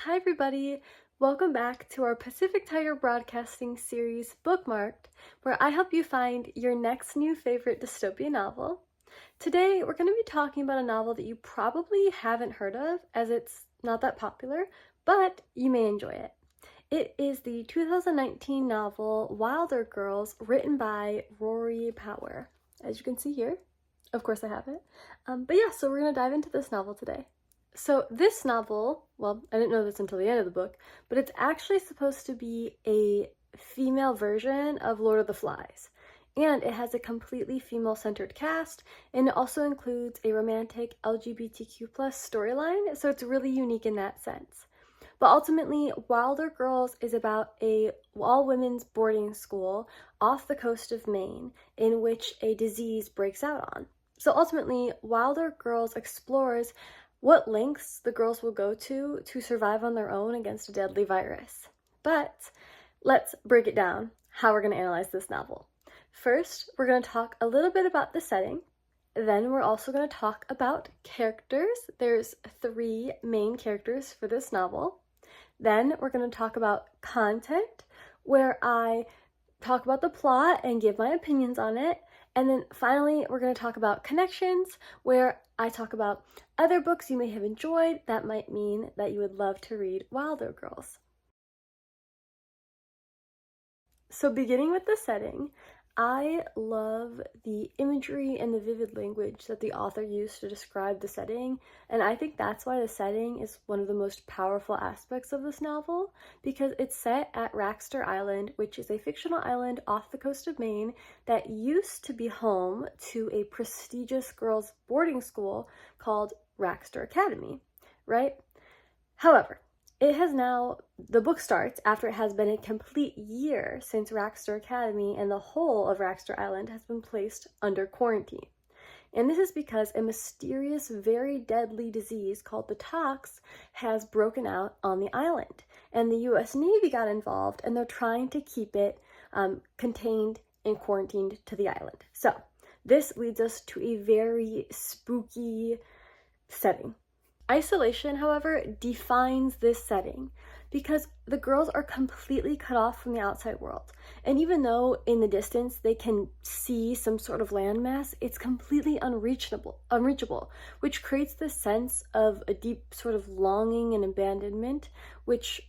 Hi everybody! Welcome back to our Pacific Tiger Broadcasting series, Bookmarked, where I help you find your next new favorite dystopian novel. Today, we're going to be talking about a novel that you probably haven't heard of, as it's not that popular, but you may enjoy it. It is the 2019 novel Wilder Girls, written by Rory Power. As you can see here, of course I have it. So we're going to dive into this novel today. So this novel, well, I didn't know this until the end of the book, but it's actually supposed to be a female version of Lord of the Flies. And it has a completely female-centered cast, and it also includes a romantic LGBTQ+ storyline, so it's really unique in that sense. But ultimately, Wilder Girls is about a all-women's boarding school off the coast of Maine in which a disease breaks out on. So ultimately, Wilder Girls explores what lengths the girls will go to survive on their own against a deadly virus. But let's break it down, how we're going to analyze this novel. First, we're going to talk a little bit about the setting. Then we're also going to talk about characters. There's 3 main characters for this novel. Then we're going to talk about content, where I talk about the plot and give my opinions on it. And then finally, we're going to talk about connections, where I talk about other books you may have enjoyed that might mean that you would love to read Wilder Girls. So beginning with the setting, I love the imagery and the vivid language that the author used to describe the setting, and I think that's why the setting is one of the most powerful aspects of this novel, because it's set at Raxter Island, which is a fictional island off the coast of Maine that used to be home to a prestigious girls' boarding school called Raxter Academy, right? However, the book starts after it has been a complete year since Raxter Academy and the whole of Raxter Island has been placed under quarantine. And this is because a mysterious, very deadly disease called the tox has broken out on the island. And the US Navy got involved, and they're trying to keep it contained and quarantined to the island. So this leads us to a very spooky setting. Isolation, however, defines this setting because the girls are completely cut off from the outside world. And even though in the distance they can see some sort of landmass, it's completely unreachable, which creates this sense of a deep sort of longing and abandonment, which,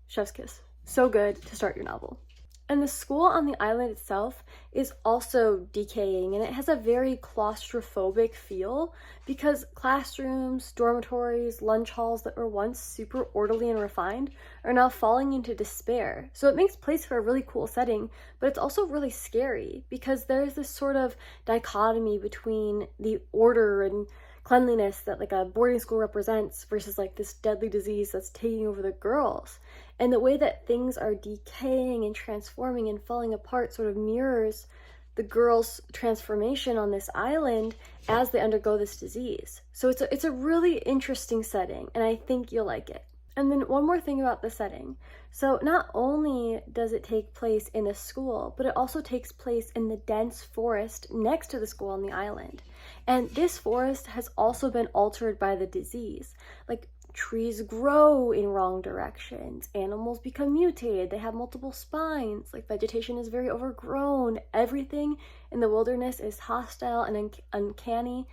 chef's kiss, so good to start your novel. And the school on the island itself is also decaying, and it has a very claustrophobic feel because classrooms, dormitories, lunch halls that were once super orderly and refined are now falling into despair. So it makes place for a really cool setting, but it's also really scary because there's this sort of dichotomy between the order and cleanliness that like a boarding school represents versus like this deadly disease that's taking over the girls. And the way that things are decaying and transforming and falling apart sort of mirrors the girls' transformation on this island as they undergo this disease. So it's a really interesting setting, and I think you'll like it. And then one more thing about the setting. So not only does it take place in a school, but it also takes place in the dense forest next to the school on the island. And this forest has also been altered by the disease. Like, trees grow in wrong directions, animals become mutated, they have multiple spines, like vegetation is very overgrown, everything in the wilderness is hostile and uncanny,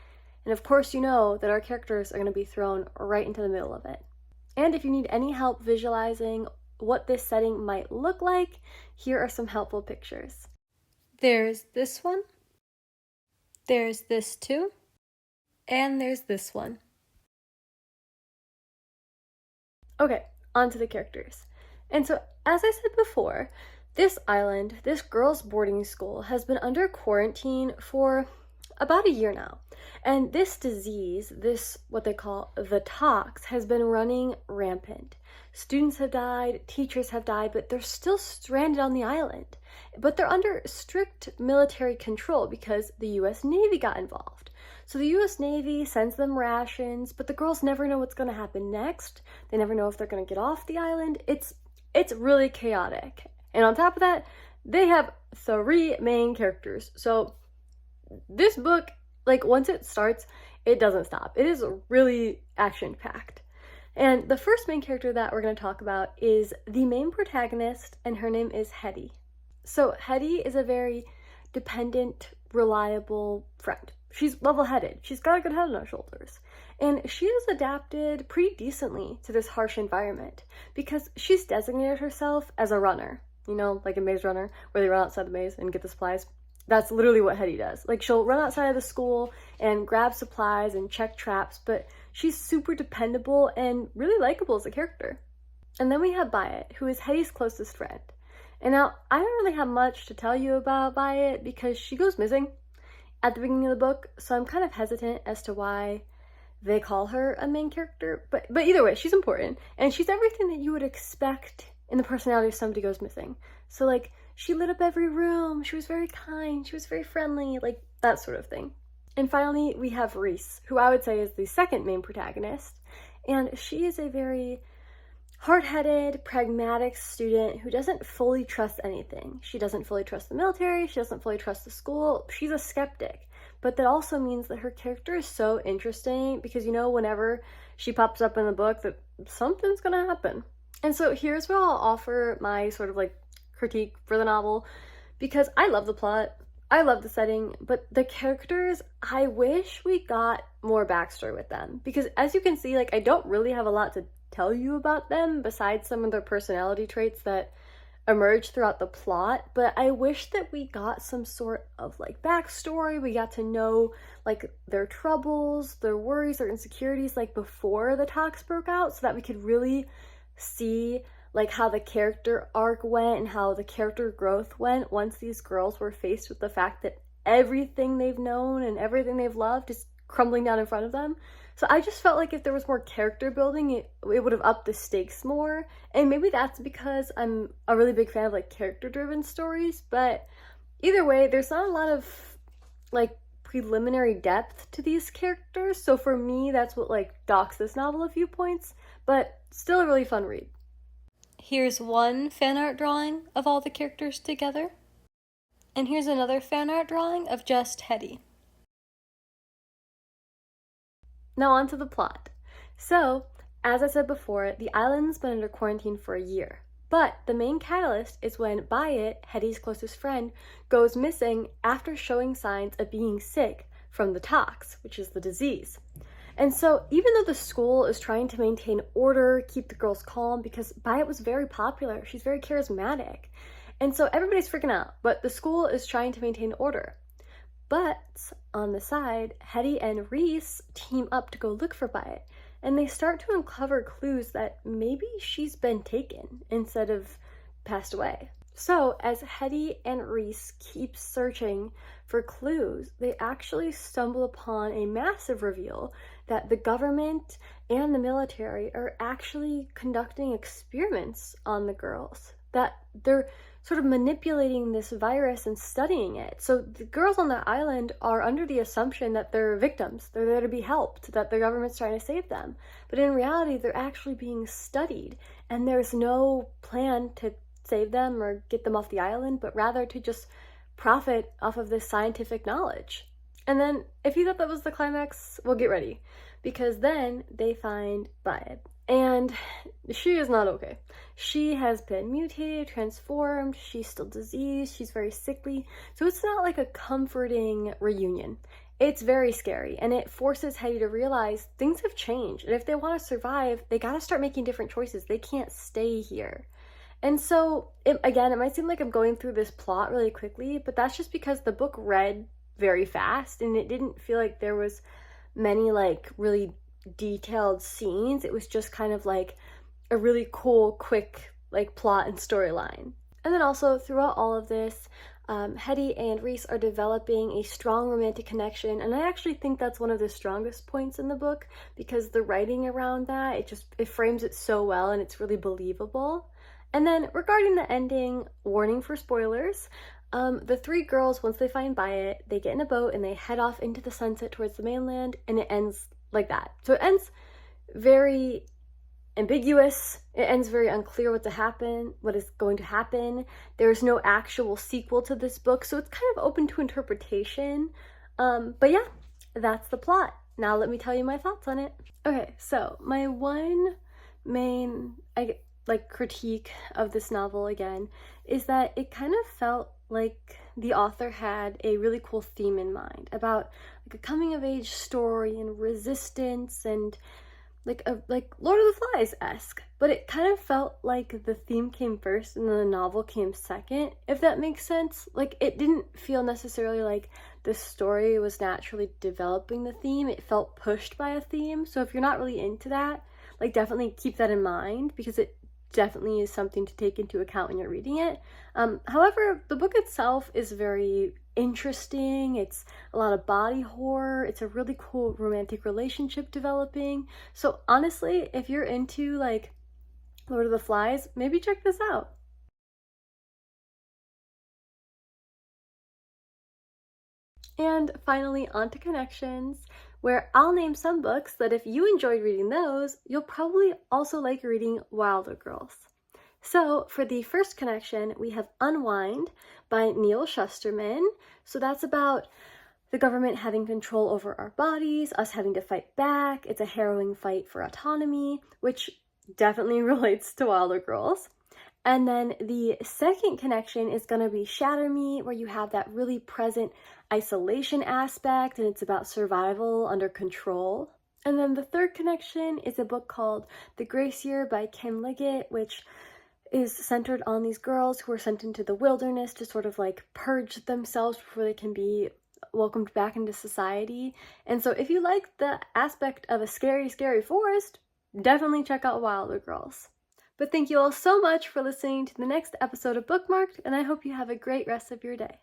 and of course you know that our characters are going to be thrown right into the middle of it. And if you need any help visualizing what this setting might look like, here are some helpful pictures. There's this one, there's this too, and there's this one. Okay, on to the characters. And so, as I said before, this island, this girls' boarding school, has been under quarantine for about a year now. And this disease, what they call the tox, has been running rampant. Students have died, teachers have died, but they're still stranded on the island. But they're under strict military control because the US Navy got involved. So the US Navy sends them rations, but the girls never know what's going to happen next. They never know if they're going to get off the island. It's really chaotic. And on top of that, they have 3 main characters. So this book, like, once it starts, it doesn't stop. It is really action-packed. And the first main character that we're going to talk about is the main protagonist, and her name is Hetty. So Hetty is a very dependent, reliable friend. She's level-headed. She's got a good head on her shoulders. And she has adapted pretty decently to this harsh environment because she's designated herself as a runner. You know, like a maze runner, where they run outside the maze and get the supplies. That's literally what Hetty does. Like, she'll run outside of the school and grab supplies and check traps, but she's super dependable and really likable as a character. And then we have Byatt, who is Hetty's closest friend. And now, I don't really have much to tell you about Byatt because she goes missing at the beginning of the book, so I'm kind of hesitant as to why they call her a main character. But either way, she's important, and she's everything that you would expect in the personality of somebody goes missing. So, like, she lit up every room, she was very kind, she was very friendly, like, that sort of thing. And finally, we have Reese, who I would say is the second main protagonist, and she is a very hard-headed, pragmatic student who doesn't fully trust anything. She doesn't fully trust the military, she doesn't fully trust the school, she's a skeptic. But that also means that her character is so interesting because, you know, whenever she pops up in the book, that something's gonna happen. And so here's where I'll offer my sort of like critique for the novel, because I love the plot, I love the setting, but the characters, I wish we got more backstory with them. Because as you can see, like, I don't really have a lot to tell you about them besides some of their personality traits that emerge throughout the plot, but I wish that we got some sort of like backstory. We got to know like their troubles, their worries, their insecurities like before the talks broke out, so that we could really see like how the character arc went and how the character growth went once these girls were faced with the fact that everything they've known and everything they've loved is crumbling down in front of them. So I just felt like if there was more character building, it would have upped the stakes more. And maybe that's because I'm a really big fan of like character-driven stories, but either way, there's not a lot of like preliminary depth to these characters. So for me, that's what like docks this novel a few points, but still a really fun read. Here's one fan art drawing of all the characters together. And here's another fan art drawing of just Hetty. Now on to the plot. So, as I said before, the island's been under quarantine for a year. But the main catalyst is when Byatt, Hetty's closest friend, goes missing after showing signs of being sick from the tox, which is the disease. And so even though the school is trying to maintain order, keep the girls calm, because Byatt was very popular, she's very charismatic, and so everybody's freaking out, but the school is trying to maintain order. But on the side, Hetty and Reese team up to go look for Byatt, and they start to uncover clues that maybe she's been taken instead of passed away. So as Hetty and Reese keep searching for clues, they actually stumble upon a massive reveal that the government and the military are actually conducting experiments on the girls, that they're sort of manipulating this virus and studying it. So the girls on the island are under the assumption that they're victims, they're there to be helped, that the government's trying to save them. But in reality, they're actually being studied, and there's no plan to save them or get them off the island, but rather to just profit off of this scientific knowledge. And then, if you thought that was the climax, well, get ready, because then they find Byatt, and she is not okay. She has been mutated, transformed, she's still diseased, she's very sickly, so it's not like a comforting reunion. It's very scary, and it forces Hetty to realize things have changed, and if they want to survive, they gotta start making different choices. They can't stay here. And so, again, it might seem like I'm going through this plot really quickly, but that's just because the book read very fast, and it didn't feel like there was many, like, really detailed scenes. It was just kind of like a really cool, quick, like, plot and storyline. And then also, throughout all of this, Hetty and Reese are developing a strong romantic connection, and I actually think that's one of the strongest points in the book, because the writing around that, it frames it so well, and it's really believable. And then, regarding the ending, warning for spoilers, the three girls, once they find Byatt, they get in a boat and they head off into the sunset towards the mainland, and it ends like that. So it ends very ambiguous, it ends very unclear what is going to happen. There's no actual sequel to this book, so it's kind of open to interpretation. But yeah, that's the plot. Now let me tell you my thoughts on it. Okay, so my one main critique of this novel again is that it kind of felt like the author had a really cool theme in mind about like a coming of age story and resistance and like Lord of the Flies-esque, but it kind of felt like the theme came first and then the novel came second, if that makes sense. Like, it didn't feel necessarily like the story was naturally developing the theme. It felt pushed by a theme. So if you're not really into that, like, definitely keep that in mind, because it definitely is something to take into account when you're reading it. However, the book itself is very interesting. It's a lot of body horror. It's a really cool romantic relationship developing. So honestly, if you're into like Lord of the Flies, maybe check this out. And finally, on to connections, where I'll name some books that if you enjoyed reading those, you'll probably also like reading Wilder Girls. So for the first connection, we have Unwind by Neil Shusterman. So that's about the government having control over our bodies, us having to fight back. It's a harrowing fight for autonomy, which definitely relates to Wilder Girls. And then the second connection is going to be Shatter Me, where you have that really present isolation aspect, and it's about survival under control. And then the third connection is a book called The Grace Year by Kim Liggett, which is centered on these girls who are sent into the wilderness to sort of like purge themselves before they can be welcomed back into society. And so if you like the aspect of a scary, scary forest, definitely check out Wilder Girls. But thank you all so much for listening to the next episode of Bookmarked, and I hope you have a great rest of your day.